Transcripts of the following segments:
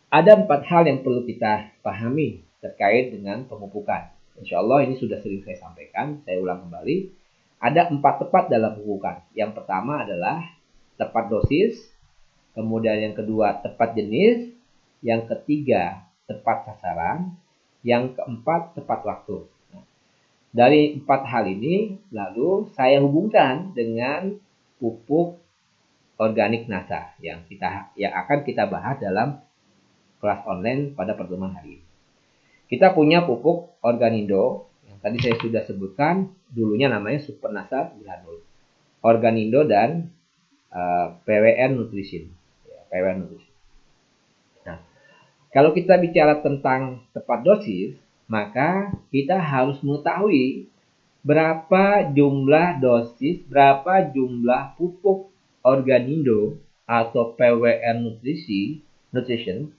Ada 4 hal yang perlu kita pahami terkait dengan pemupukan. Insya Allah ini sudah sering saya sampaikan, saya ulang kembali. Ada 4 tepat dalam pemupukan. Yang pertama adalah tepat dosis, kemudian yang kedua tepat jenis, yang ketiga tepat sasaran, yang keempat tepat waktu. Dari 4 hal ini, lalu saya hubungkan dengan pupuk organik NASA yang akan kita bahas dalam kelas online pada pertemuan hari ini. Kita punya pupuk Organindo yang tadi saya sudah sebutkan, dulunya namanya Super NASA Granul. Organindo dan PWN Nutrition. PWN Nutrition. Nah, kalau kita bicara tentang tepat dosis, maka kita harus mengetahui berapa jumlah dosis, berapa jumlah pupuk Organindo atau PWN Nutrition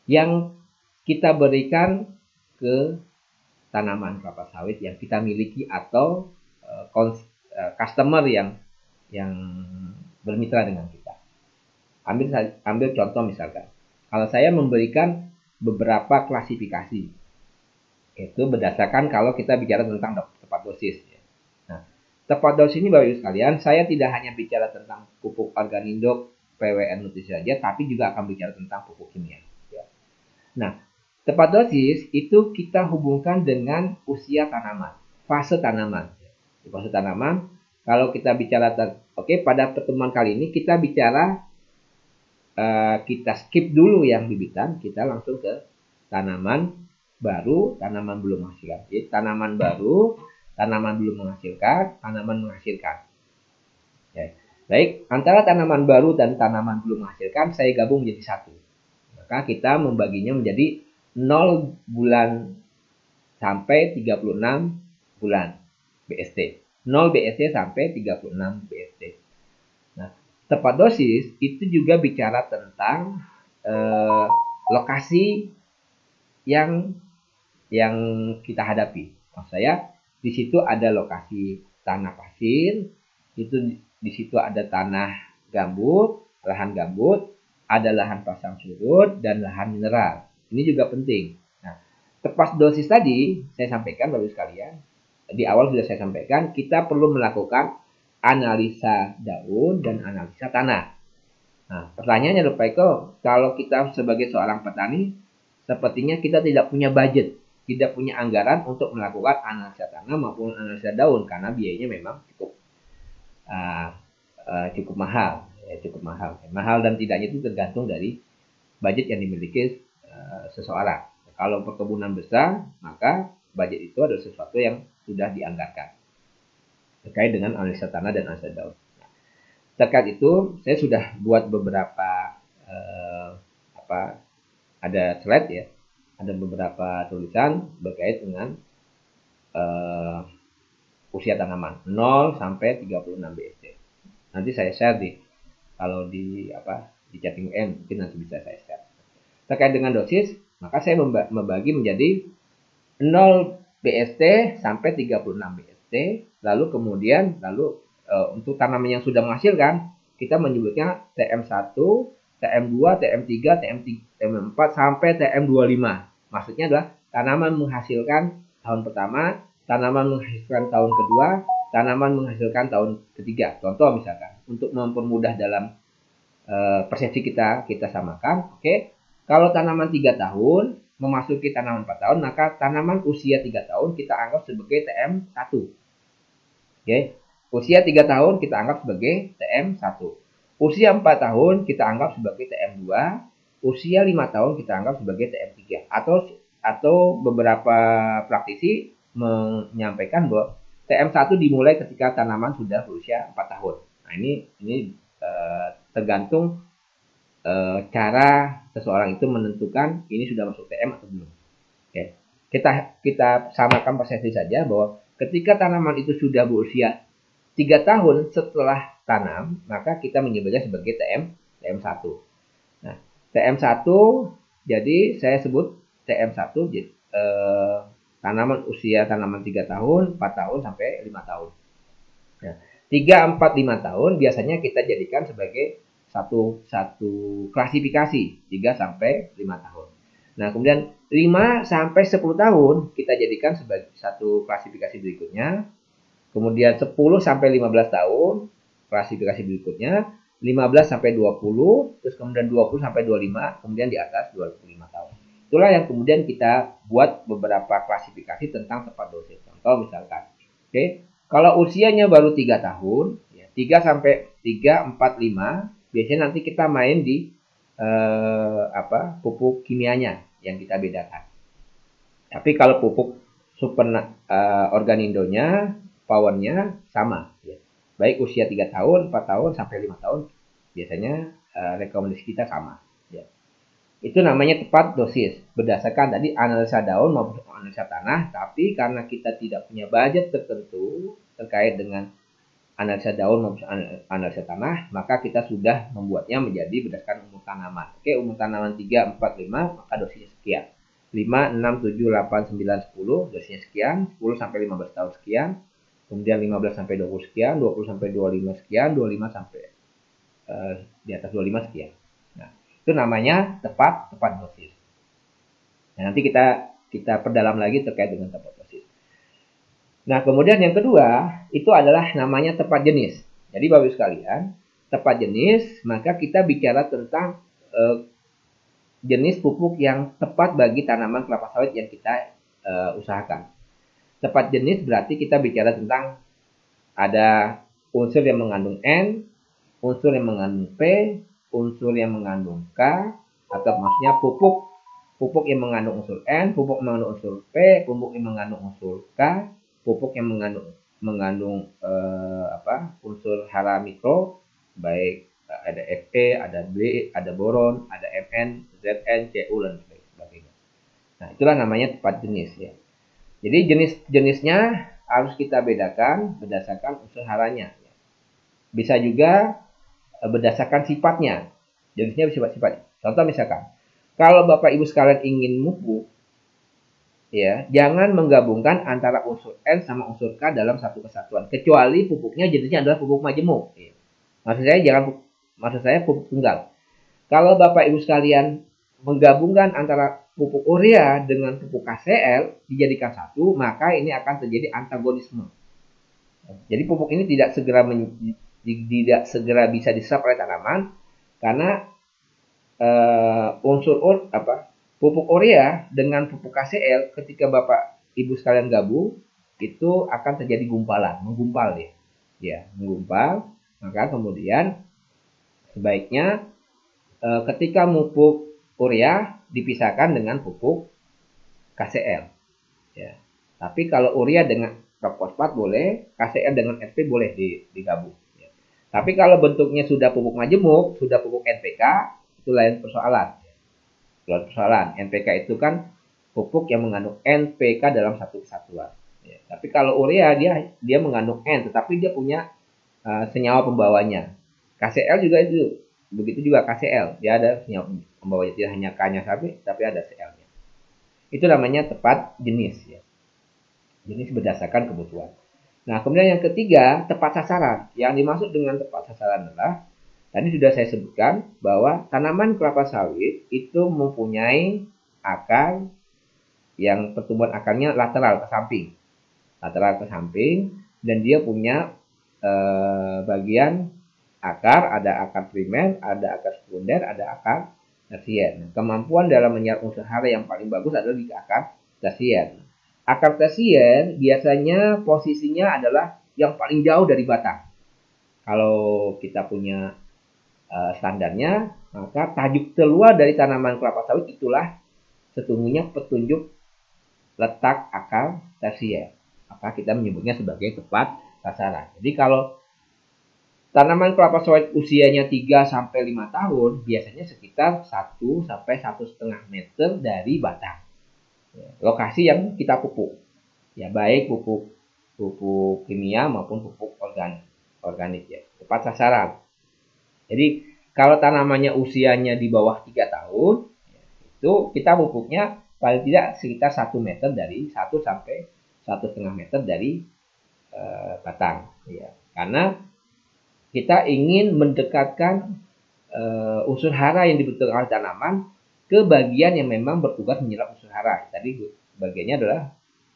yang kita berikan ke tanaman kelapa sawit yang kita miliki atau customer yang bermitra dengan kita. Ambil contoh misalkan, kalau saya memberikan beberapa klasifikasi, itu berdasarkan kalau kita bicara tentang tepat dosis. Nah, tepat dosis ini Bapak Ibu sekalian, saya tidak hanya bicara tentang pupuk Organindo, PWN Nutrisi saja, tapi juga akan bicara tentang pupuk kimia. Nah, tepat dosis itu kita hubungkan dengan usia tanaman, fase tanaman. Di fase tanaman, kalau kita bicara, pada pertemuan kali ini kita bicara, kita skip dulu yang bibitan, kita langsung ke tanaman baru, tanaman belum menghasilkan. Jadi, tanaman baru, tanaman belum menghasilkan, tanaman menghasilkan. Ya. Baik, antara tanaman baru dan tanaman belum menghasilkan, saya gabung menjadi satu. Maka kita membaginya menjadi 0 bulan sampai 36 bulan BST. 0 BST sampai 36 BST. Nah, tepat dosis itu juga bicara tentang lokasi yang kita hadapi. Maksud saya, di situ ada lokasi tanah pasir, itu di situ ada tanah gambut, lahan gambut, ada lahan pasang surut, dan lahan mineral. Ini juga penting. Nah, tepat dosis tadi, saya sampaikan Bapak Ibu sekalian, di awal sudah saya sampaikan, kita perlu melakukan analisa daun dan analisa tanah. Nah, pertanyaannya Pak Eko, kalau kita sebagai seorang petani, sepertinya kita tidak punya budget, tidak punya anggaran untuk melakukan analisa tanah maupun analisa daun, karena biayanya memang cukup mahal. Mahal dan tidaknya itu tergantung dari budget yang dimiliki seseorang. Kalau perkebunan besar, maka budget itu adalah sesuatu yang sudah dianggarkan terkait dengan analisa tanah dan analisa daun. Terkait itu, saya sudah buat beberapa ada slide ya, ada beberapa tulisan berkait dengan usia tanaman 0 sampai 36 BST. Nanti saya share kalau di chatting mungkin nanti bisa saya share. Terkait dengan dosis, maka saya membagi menjadi 0 BST sampai 36 BST. Lalu kemudian untuk tanaman yang sudah menghasilkan, kita menyebutnya TM1, TM2, TM3, TM4 sampai TM25. Maksudnya adalah tanaman menghasilkan tahun pertama, tanaman menghasilkan tahun kedua, tanaman menghasilkan tahun ketiga. Contoh misalkan, untuk mempermudah dalam persepsi kita samakan, kalau tanaman 3 tahun memasuki tanaman 4 tahun, maka tanaman usia 3 tahun kita anggap sebagai TM1. Usia 3 tahun kita anggap sebagai TM1. Usia 4 tahun kita anggap sebagai TM2. Usia 5 tahun kita anggap sebagai TM3. Atau beberapa praktisi menyampaikan bahwa TM1 dimulai ketika tanaman sudah berusia 4 tahun. Nah, ini tergantung cara seseorang itu menentukan ini sudah masuk TM atau belum. Kita samakan persepsi saja bahwa ketika tanaman itu sudah berusia 3 tahun setelah tanam, maka kita menyebutnya sebagai TM1. Nah, TM1 jadi saya sebut TM1 tanaman usia tanaman 3 tahun, 4 tahun sampai 5 tahun. Nah, 3, 4, 5 tahun biasanya kita jadikan sebagai satu klasifikasi 3 sampai 5 tahun. Nah, kemudian 5 sampai 10 tahun kita jadikan sebagai satu klasifikasi berikutnya. Kemudian 10 sampai 15 tahun klasifikasi berikutnya, 15 sampai 20, terus kemudian 20 sampai 25, kemudian di atas 25 tahun. Itulah yang kemudian kita buat beberapa klasifikasi tentang tepat dosis. Contoh misalkan, oke, kalau usianya baru 3 tahun, ya, 3 sampai 3, 4, 5, biasanya nanti kita main di pupuk kimianya yang kita bedakan. Tapi kalau pupuk super organindonya, powernya sama, ya. Baik usia 3 tahun, 4 tahun, sampai 5 tahun, biasanya rekomendasi kita sama, ya. Itu namanya tepat dosis, berdasarkan tadi analisa daun maupun analisa tanah, tapi karena kita tidak punya budget tertentu terkait dengan analisa daun maupun analisa tanah, maka kita sudah membuatnya menjadi berdasarkan umur tanaman. Oke, umur tanaman 3, 4, 5, maka dosisnya sekian. 5, 6, 7, 8, 9, 10, dosisnya sekian. 10 sampai 15 tahun sekian. Kemudian 15 sampai 20 sekian, 20 sampai 25 sekian, 25 sampai di atas 25 sekian. Nah, itu namanya tepat dosis. Nah, nanti kita perdalam lagi terkait dengan tepat dosis. Nah, kemudian yang kedua, itu adalah namanya tepat jenis. Jadi, Bapak Ibu sekalian, tepat jenis, maka kita bicara tentang jenis pupuk yang tepat bagi tanaman kelapa sawit yang kita usahakan. Tepat jenis berarti kita bicara tentang ada unsur yang mengandung N, unsur yang mengandung P, unsur yang mengandung K, atau maksudnya pupuk yang mengandung unsur N, pupuk yang mengandung unsur P, pupuk yang mengandung unsur K, pupuk yang mengandung unsur hara mikro, baik ada Fe, ada B, ada boron, ada Mn, Zn, Cu, dan sebagainya. Nah, itulah namanya tepat jenis, ya. Jadi jenis-jenisnya harus kita bedakan berdasarkan unsur haranya. Bisa juga berdasarkan sifatnya. Jenisnya sifat-sifatnya. Contoh misalkan, kalau Bapak Ibu sekalian ingin pupuk, ya, jangan menggabungkan antara unsur N sama unsur K dalam satu kesatuan, kecuali pupuknya jenisnya adalah pupuk majemuk. Ya. Maksud saya pupuk tunggal. Kalau Bapak Ibu sekalian menggabungkan antara pupuk urea dengan pupuk KCl dijadikan satu, maka ini akan terjadi antagonisme. Jadi pupuk ini tidak segera bisa diserap oleh tanaman karena pupuk urea dengan pupuk KCl ketika Bapak Ibu sekalian gabung itu akan terjadi gumpalan, menggumpal ya. Ya, menggumpal, maka kemudian sebaiknya ketika pupuk urea dipisahkan dengan pupuk KCl. Ya. Tapi kalau urea dengan fosfat boleh, KCl dengan NP boleh digabung. Ya. Tapi kalau bentuknya sudah pupuk majemuk, sudah pupuk NPK, itu lain persoalan. NPK itu kan pupuk yang mengandung NPK dalam satu kesatuan. Ya. Tapi kalau urea dia mengandung N, tetapi dia punya senyawa pembawanya. KCl juga itu, begitu juga KCl, dia ada senyawa pembawanya, tidak hanya K-nya tapi ada Cl-nya. Itu namanya tepat jenis, ya. Jenis berdasarkan kebutuhan. Nah, kemudian yang ketiga, tepat sasaran. Yang dimaksud dengan tepat sasaran adalah tadi sudah saya sebutkan bahwa tanaman kelapa sawit itu mempunyai akar yang pertumbuhan akarnya lateral ke samping, dan dia punya bagian akar, ada akar primer, ada akar sekunder, ada akar tersier. Kemampuan dalam menyerap unsur hara yang paling bagus adalah di akar tersier. Akar tersier biasanya posisinya adalah yang paling jauh dari batang. Kalau kita punya standarnya, maka tajuk terluar dari tanaman kelapa sawit itulah sesungguhnya petunjuk letak akar tersier. Maka kita menyebutnya sebagai tepat sasaran. Jadi kalau tanaman kelapa sawit usianya 3 sampai 5 tahun, biasanya sekitar 1 sampai 1,5 meter dari batang. Lokasi yang kita pupuk. Ya, baik pupuk kimia maupun pupuk organik, ya. Tepat sasaran. Jadi kalau tanamannya usianya di bawah 3 tahun, itu kita pupuknya paling tidak sekitar 1 meter dari 1 sampai 1,5 meter dari batang. Ya. Karena kita ingin mendekatkan unsur hara yang dibutuhkan oleh tanaman ke bagian yang memang bertugas menyerap unsur hara. Tadi bagiannya adalah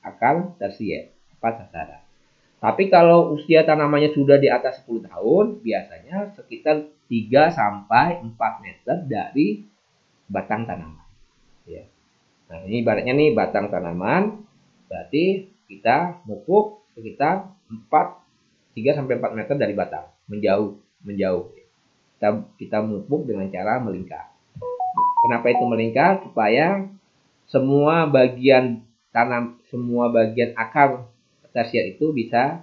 akar tersier, tepat sasaran. Tapi kalau usia tanamannya sudah di atas 10 tahun, biasanya sekitar 3 sampai 4 meter dari batang tanaman. Ya. Nah, ini ibaratnya nih batang tanaman, berarti kita mupuk sekitar 3 sampai 4 meter dari batang, menjauh. Kita mupuk dengan cara melingkar. Kenapa itu melingkar? Supaya semua bagian akar tersier itu bisa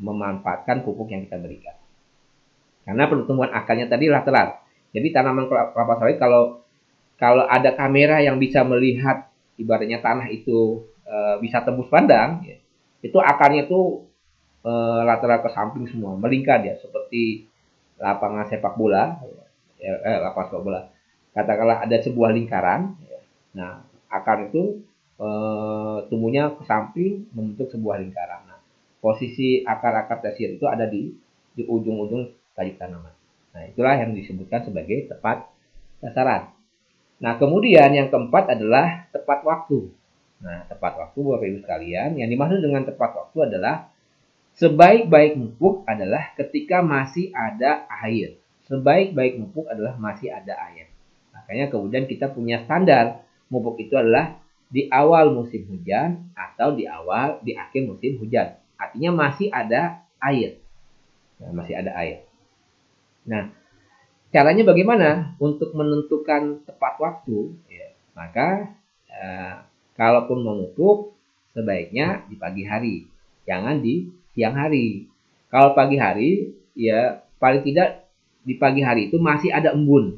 memanfaatkan pupuk yang kita berikan. Karena pertumbuhan akarnya tadi lateral. Jadi tanaman kelapa sawit kalau ada kamera yang bisa melihat ibaratnya tanah itu bisa tembus pandang, ya, itu akarnya itu lateral ke samping semua, melingkar dia seperti lapangan sepak bola, lapangan sepak bola. Katakanlah ada sebuah lingkaran, ya. Nah akar itu tumbuhnya ke samping membentuk sebuah lingkaran. Nah, posisi akar-akar tersier itu ada di ujung-ujung kayu tanaman. Nah, itulah yang disebutkan sebagai tepat sasaran. Nah, kemudian yang keempat adalah tepat waktu. Nah, tepat waktu Bapak Ibu sekalian, yang dimaksud dengan tepat waktu adalah sebaik-baik pupuk adalah ketika masih ada air. Sebaik-baik pupuk adalah masih ada air. Makanya kemudian kita punya standar pupuk itu adalah di awal musim hujan atau di akhir musim hujan. Artinya masih ada air. Nah, masih ada air. Nah, caranya bagaimana untuk menentukan tepat waktu? Ya, maka kalaupun memupuk sebaiknya di pagi hari, jangan di siang hari. Kalau pagi hari, ya paling tidak di pagi hari itu masih ada embun.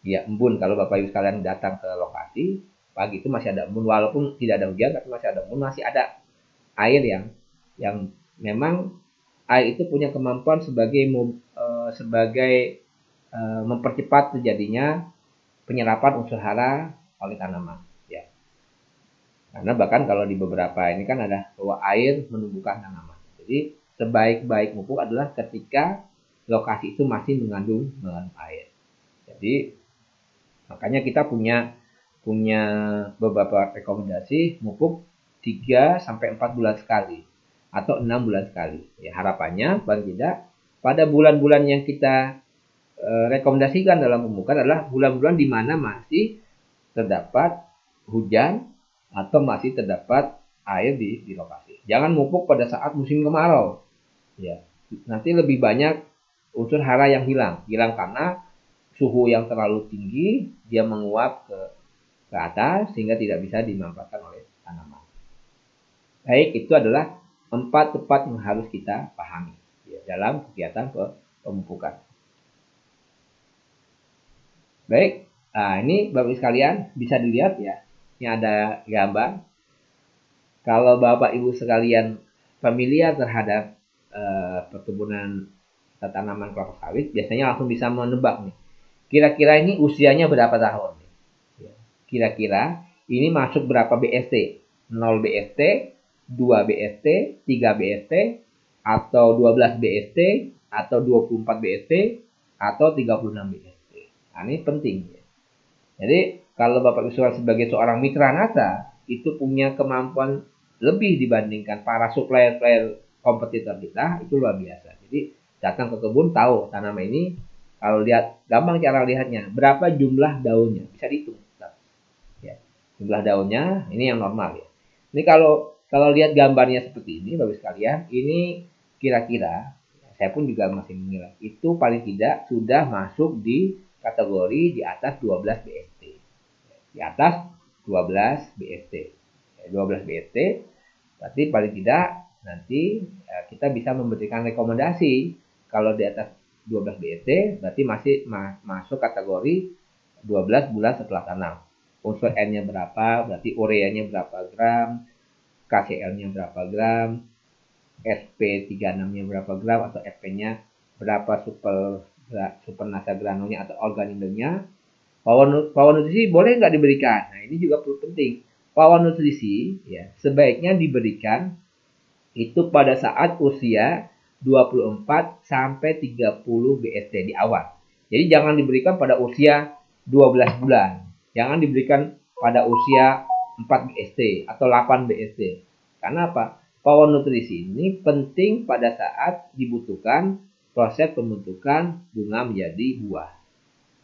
Ya, embun kalau Bapak Ibu sekalian datang ke lokasi, pagi itu masih ada embun, walaupun tidak ada hujan, tapi masih ada embun, masih ada air yang memang air itu punya kemampuan sebagai mempercepat terjadinya penyerapan unsur hara oleh tanaman. Ya, karena bahkan kalau di beberapa ini kan ada bahwa air menumbuhkan tanaman. Jadi sebaik-baik pupuk adalah ketika lokasi itu masih mengandung air. Jadi makanya kita punya beberapa rekomendasi mupuk 3 sampai 4 bulan sekali atau 6 bulan sekali. Ya, harapannya paling tidak pada bulan-bulan yang kita rekomendasikan dalam pemupukan adalah bulan-bulan di mana masih terdapat hujan atau masih terdapat air di lokasi. Jangan mupuk pada saat musim kemarau. Ya, nanti lebih banyak unsur hara yang hilang karena suhu yang terlalu tinggi, dia menguap ke atas sehingga tidak bisa dimanfaatkan oleh tanaman. Baik, itu adalah 4 tepat yang harus kita pahami ya, dalam kegiatan pemupukan. Baik, nah ini Bapak Ibu sekalian bisa dilihat ya, ini ada gambar. Kalau Bapak Ibu sekalian familiar terhadap perkebunan tanaman kelapa sawit, biasanya langsung bisa menebak nih. Kira-kira ini usianya berapa tahun? Kira-kira ini masuk berapa BST? 0 BST, 2 BST, 3 BST, atau 12 BST, atau 24 BST, atau 36 BST. Nah, ini penting. Jadi, kalau Bapak Ibu sebagai seorang mitra NASA, itu punya kemampuan lebih dibandingkan para supplier kompetitor kita, itu luar biasa. Jadi, datang ke kebun tahu tanaman ini. Kalau lihat, gampang cara lihatnya. Berapa jumlah daunnya? Bisa dihitung. Ya, jumlah daunnya, ini yang normal ya. Ini kalau lihat gambarnya seperti ini, Bapak sekalian, ini kira-kira, saya pun juga masih menilai, itu paling tidak sudah masuk di kategori di atas 12 BST. Di atas 12 BST. 12 BST, berarti paling tidak nanti kita bisa memberikan rekomendasi kalau di atas 12 BST berarti masih masuk kategori 12 bulan setelah tanam. Unsur N-nya berapa, berarti ureanya berapa gram, KCl-nya berapa gram, SP36-nya berapa gram, atau FP-nya berapa super nasa granulnya atau organindomnya. Power nutrisi boleh nggak diberikan? Nah, ini juga perlu penting. Power nutrisi ya sebaiknya diberikan itu pada saat usia 24 sampai 30 BST di awal. Jadi jangan diberikan pada usia 12 bulan. Jangan diberikan pada usia 4 BST atau 8 BST. Karena apa? Power nutrisi ini penting pada saat dibutuhkan proses pembentukan bunga menjadi buah.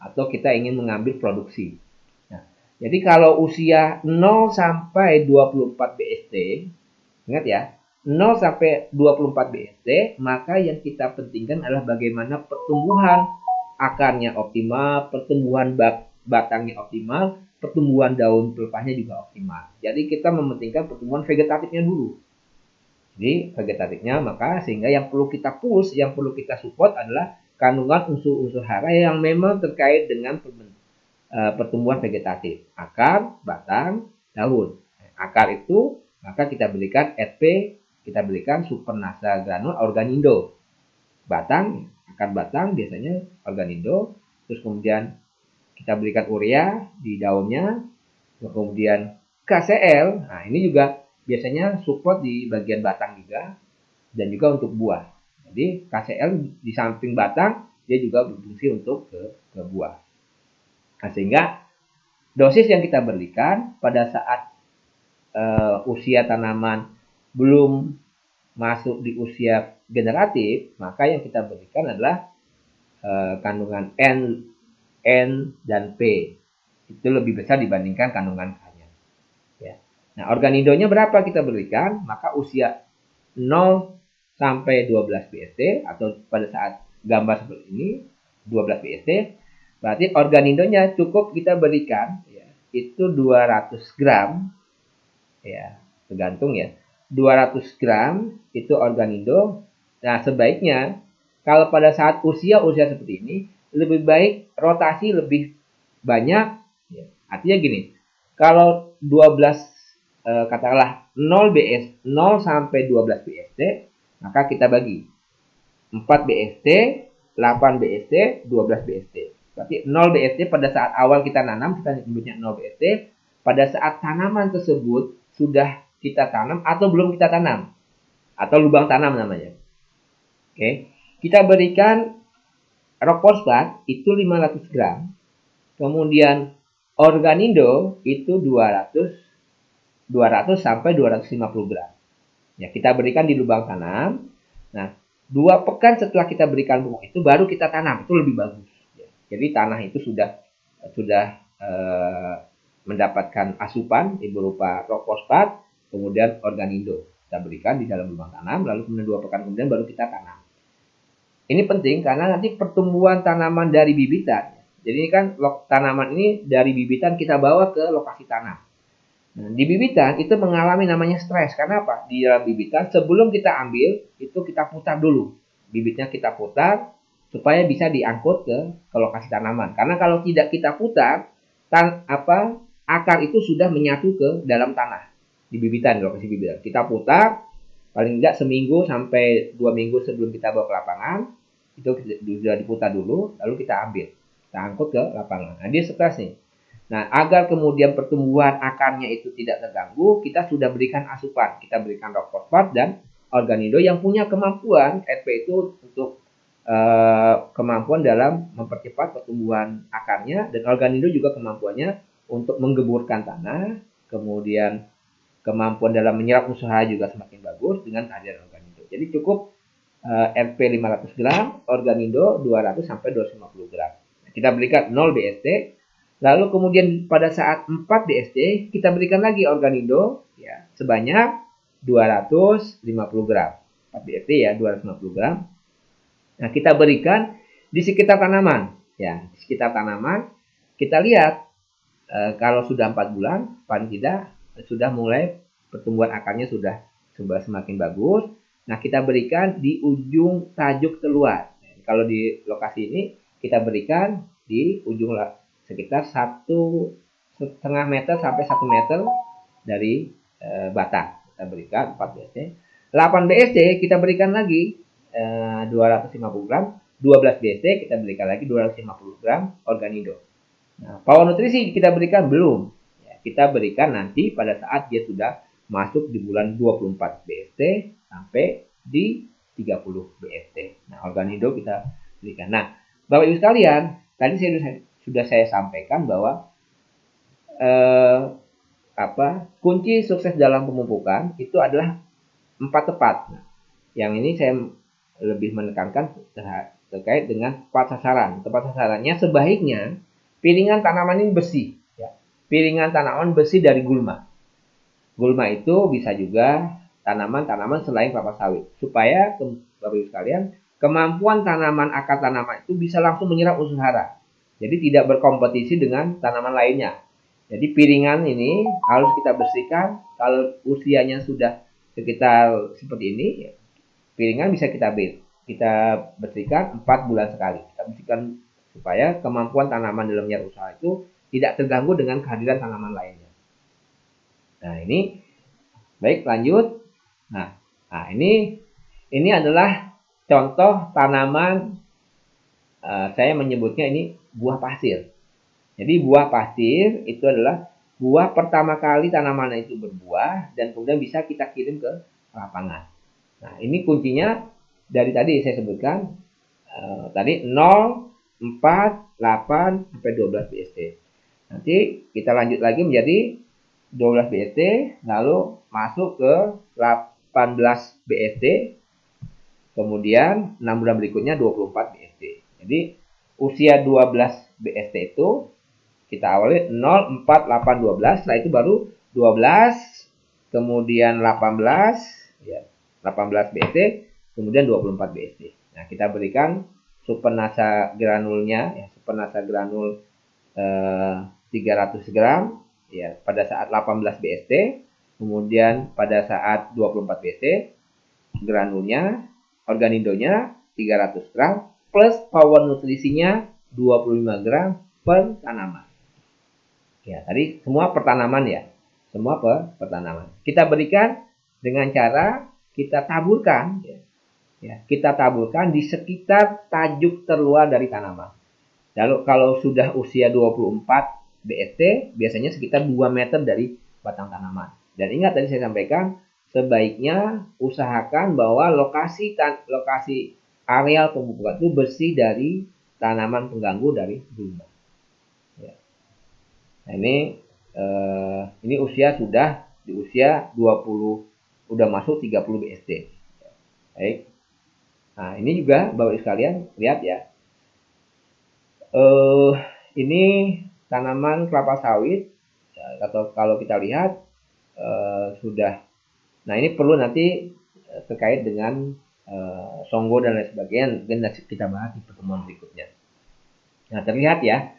Atau kita ingin mengambil produksi. Nah, jadi kalau usia 0 sampai 24 BST, ingat ya, 0 sampai 24 BST, maka yang kita pentingkan adalah bagaimana pertumbuhan akarnya optimal, pertumbuhan batangnya optimal, pertumbuhan daun pelepahnya juga optimal. Jadi kita mementingkan pertumbuhan vegetatifnya dulu. Jadi vegetatifnya, maka sehingga yang perlu kita push, yang perlu kita support adalah kandungan unsur-unsur hara yang memang terkait dengan pertumbuhan vegetatif. Akar, batang, daun. Akar itu maka kita berikan SP, kita berikan Supernasa Granul Organindo. Batang, akar batang biasanya Organindo. Terus kemudian kita berikan urea di daunnya. Kemudian KCL, nah ini juga biasanya support di bagian batang juga. Dan juga untuk buah. Jadi KCL di samping batang, dia juga berfungsi untuk ke buah. Nah, sehingga dosis yang kita berikan pada saat usia tanaman belum masuk di usia generatif, maka yang kita berikan adalah kandungan N, dan P. Itu lebih besar dibandingkan kandungan K-nya. Ya. Nah, organidonya berapa kita berikan? Maka usia 0 sampai 12 BST atau pada saat gambar seperti ini 12 BST, berarti organidonya cukup kita berikan ya, itu 200 gram ya, tergantung ya. 200 gram itu organindo. Nah, sebaiknya kalau pada saat usia seperti ini lebih baik rotasi lebih banyak ya. Artinya gini, kalau 12 katakanlah 0 sampai 12 BST, maka kita bagi 4 BST, 8 BST, 12 BST. Berarti 0 BST pada saat awal kita nanam, kita nyebutnya 0 BST. Pada saat tanaman tersebut sudah kita tanam atau belum kita tanam. Atau lubang tanam namanya. Oke. Kita berikan rock fosfat itu 500 gram. Kemudian organindo itu 200 sampai 250 gram. Ya, kita berikan di lubang tanam. Nah, 2 pekan setelah kita berikan pupuk itu baru kita tanam, itu lebih bagus. Ya, jadi tanah itu sudah mendapatkan asupan berupa rock fosfat, kemudian organindo. Kita berikan di dalam lubang tanam, lalu kemudian 2 pekan kemudian baru kita tanam. Ini penting karena nanti pertumbuhan tanaman dari bibitan. Jadi ini kan tanaman ini dari bibitan kita bawa ke lokasi tanam. Nah, di bibitan itu mengalami namanya stres. Karena apa? Di dalam bibitan sebelum kita ambil itu kita putar dulu. Bibitnya kita putar supaya bisa diangkut ke lokasi tanaman. Karena kalau tidak kita putar, akar itu sudah menyatu ke dalam tanah di bibitan, di lokasi bibitan. Kita putar paling tidak seminggu sampai 2 minggu sebelum kita bawa ke lapangan. Itu sudah diputar dulu, lalu kita ambil. Kita angkut ke lapangan. Nah, dia stres nih. Nah, agar kemudian pertumbuhan akarnya itu tidak terganggu, kita sudah berikan asupan. Kita berikan rock fosfat dan organindo yang punya kemampuan, SP itu untuk kemampuan dalam mempercepat pertumbuhan akarnya, dan organindo juga kemampuannya untuk menggeburkan tanah, kemudian kemampuan dalam menyerap unsur hara juga semakin bagus dengan kehadiran organindo. Jadi cukup NP 500 gram, organindo 200 sampai 250 gram. Kita berikan 0 BST. Lalu kemudian pada saat 4 BST kita berikan lagi organindo ya sebanyak 250 gram. 4 BST ya 250 gram. Nah, kita berikan di sekitar tanaman ya, di sekitar tanaman kita lihat kalau sudah 4 bulan paling tidak sudah mulai pertumbuhan akarnya sudah semakin bagus. Nah, kita berikan di ujung tajuk terluar. Kalau di lokasi ini kita berikan di ujung sekitar 1,5 meter sampai 1 meter dari batang. Kita berikan 4 BST. 8 BST kita berikan lagi 250 gram. 12 BST kita berikan lagi 250 gram organindo. Nah, power nutrisi kita berikan belum. Ya, kita berikan nanti pada saat dia sudah masuk di bulan 24 BST sampai di 30 BST. Nah, organindo kita berikan. Nah, Bapak Ibu sekalian, tadi sudah saya sampaikan bahwa kunci sukses dalam pemupukan itu adalah 4 tepat. Nah, yang ini saya lebih menekankan terkait dengan tepat sasaran. Tepat sasarannya sebaiknya piringan tanaman ini bersih. Ya. Piringan tanaman bersih dari gulma. Gulma itu bisa juga tanaman-tanaman selain kelapa sawit. Supaya, Bapak Ibu sekalian, kemampuan tanaman akar tanaman itu bisa langsung menyerap unsur hara. Jadi tidak berkompetisi dengan tanaman lainnya. Jadi piringan ini harus kita bersihkan. Kalau usianya sudah sekitar seperti ini, ya, piringan bisa kita bersihkan 4 bulan sekali. Kita bersihkan supaya kemampuan tanaman dalam menyerap usaha itu tidak terganggu dengan kehadiran tanaman lainnya. Nah, ini baik, lanjut. Nah ini adalah contoh tanaman, saya menyebutnya ini buah pasir. Jadi buah pasir itu adalah buah pertama kali tanaman itu berbuah dan kemudian bisa kita kirim ke lapangan. Nah, ini kuncinya dari tadi saya sebutkan tadi 0, 4, 8 sampai 12 BST. Nanti kita lanjut lagi menjadi 12 BST, lalu masuk ke 18 BST, kemudian 6 bulan berikutnya 24 BST. Jadi usia 12 BST itu kita awali 0, 4, 8, 12, setelah itu baru 12, kemudian 18, ya, 18 BST, kemudian 24 BST. Nah, kita berikan supernasa granulnya, ya, supernasa granul 300 gram, ya, pada saat 18 BST, kemudian pada saat 24 BST, granulnya, organindonya 300 gram, plus power nutrisinya 25 gram per tanaman. Ya, tadi semua pertanaman ya, semua pertanaman. Kita berikan dengan cara kita taburkan, ya, kita taburkan di sekitar tajuk terluar dari tanaman. Lalu kalau sudah usia 24 BST, biasanya sekitar 2 meter dari batang tanaman. Dan ingat tadi saya sampaikan, sebaiknya usahakan bahwa lokasi areal pemupukan itu bersih dari tanaman pengganggu dari gulma. Ya. Nah, ini usia sudah di usia 20, udah masuk 30 BST. Baik. Nah, ini juga Bapak Ibu sekalian, lihat ya. Ini tanaman kelapa sawit, atau kalau kita lihat sudah. Nah, ini perlu nanti terkait dengan songgo dan lain sebagainya, mungkin kita bahas di pertemuan berikutnya. Nah, terlihat ya,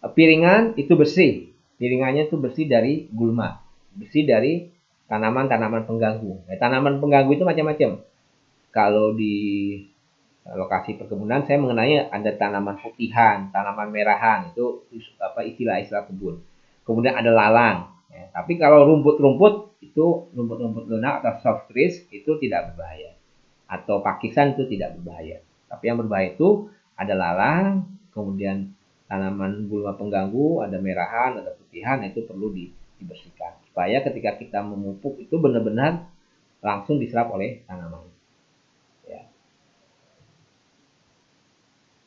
piringan itu bersih, piringannya itu bersih dari gulma, bersih dari tanaman-tanaman pengganggu. Nah, tanaman pengganggu itu macam-macam. Kalau di lokasi perkebunan saya mengenai ada tanaman putihan, tanaman merahan, itu istilah-istilah kebun. Kemudian ada lalang. Ya. Tapi kalau rumput-rumput itu rumput-rumput lunak atau soft trees itu tidak berbahaya. Atau pakisan itu tidak berbahaya. Tapi yang berbahaya itu ada lalang, kemudian tanaman gulma pengganggu, ada merahan, ada putihan, itu perlu dibersihkan. Supaya ketika kita memupuk itu benar-benar langsung diserap oleh tanaman.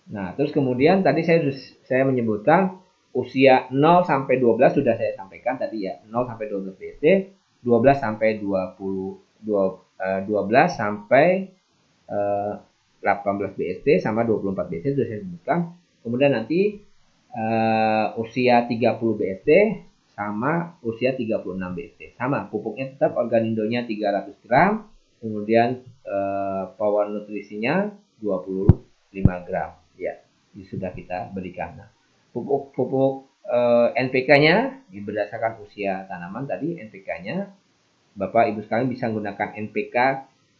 Nah, terus kemudian tadi saya menyebutkan usia 0 sampai 12 sudah saya sampaikan tadi ya, 0 sampai 12 BST, 12 sampai 12 sampai 18 BST sama 24 BST sudah saya sebutkan. Kemudian nanti usia 30 BST sama usia 36 BST. Sama, pupuknya tetap organindonya 300 gram, kemudian power nutrisinya 25 gram. Ya, ini sudah kita berikan. Nah, pupuk NPK-nya berdasarkan usia tanaman tadi, NPK-nya Bapak Ibu sekalian bisa menggunakan NPK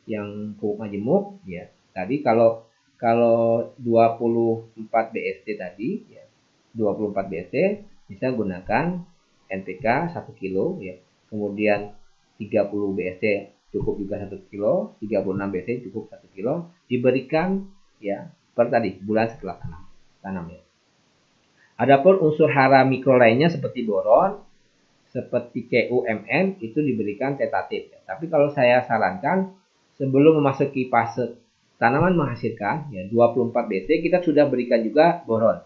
yang pupuk majemuk ya. Tadi kalau 24 BST tadi ya, 24 BST bisa gunakan NPK 1 kilo ya. Kemudian 30 BST cukup juga 1 kilo, 36 BST cukup 1 kilo, diberikan ya per tadi bulan setelah tanam ya. Adapun unsur hara mikro lainnya seperti boron, seperti CuMN itu diberikan tentatif. Ya. Tapi kalau saya sarankan sebelum memasuki fase tanaman menghasilkan, ya 24 BC, kita sudah berikan juga boron.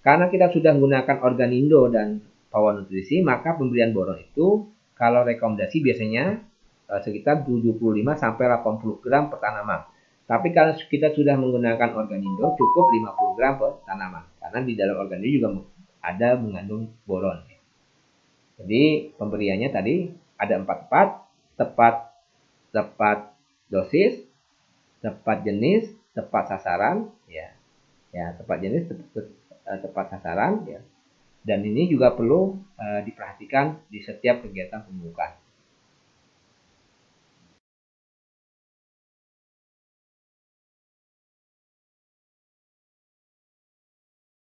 Karena kita sudah menggunakan Organindo dan Power Nutrisi, maka pemberian boron itu kalau rekomendasi biasanya sekitar 75 sampai 80 gram per tanaman. Tapi kalau kita sudah menggunakan Organindo cukup 50 gram per tanaman. Karena di dalam Organindo juga ada mengandung boron. Jadi pemberiannya tadi ada 4 tepat dosis, tepat jenis, tepat sasaran, tepat jenis, tepat sasaran, ya. Dan ini juga perlu diperhatikan di setiap kegiatan pemupukan.